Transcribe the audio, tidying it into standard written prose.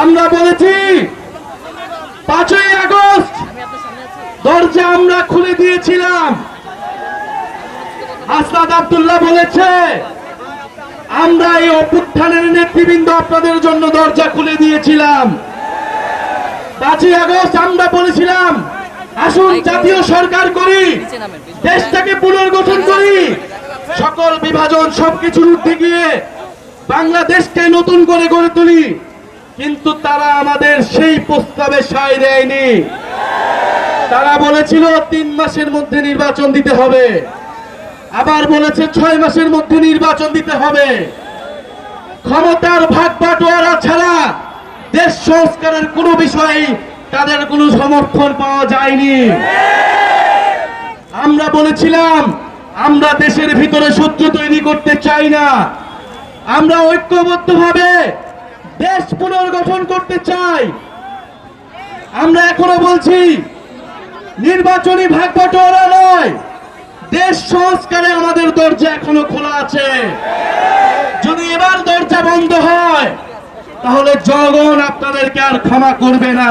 আমরা বলেছি 5ই আগস্ট দরজা আমরা খুলে দিয়েছিলাম। আসাদ আব্দুল্লাহ বলেছে আমরা এই অভ্যুত্থানের নেতৃবৃন্দ আপনাদের জন্য দরজা খুলে দিয়েছিলাম। 5ই আগস্ট আমরা বলেছিলাম আসুন জাতীয় সরকার করি, দেশটাকে পুনর্গঠন করি, সকল বিভাজন সবকিছুর ঊর্ধ্বে গিয়ে বাংলাদেশকে নতুন করে গড়ে তুলি। কিন্তু তারা আমাদের সেই প্রস্তাবে সায় দেয়নি। তারা বলেছিল 3 মাসের মধ্যে নির্বাচন দিতে হবে, আবার বলেছে 6 মাসের মধ্যে নির্বাচন দিতে হবে। ক্ষমতার ভাগ বাটোয়ারা ছাড়া দেশ সংস্কারের কোনো বিষয়ে তাদের কোনো সমর্থন পাওয়া যায়নি। আমরা বলেছিলাম আমরা দেশের ভিতরে শত্রু তৈরি করতে চাই না, আমরা ঐক্যবদ্ধভাবে দেশ পুনর্গঠন করতে চাই। আমরা এখনো বলছি নির্বাচনী ভাগ বাটোয়ারা নয়, দেশ সংস্কারে আমাদের দরজা এখনো খোলা আছে। যদি এবার দরজা বন্ধ হয় তাহলে জনগণ আপনাদেরকে আর ক্ষমা করবে না।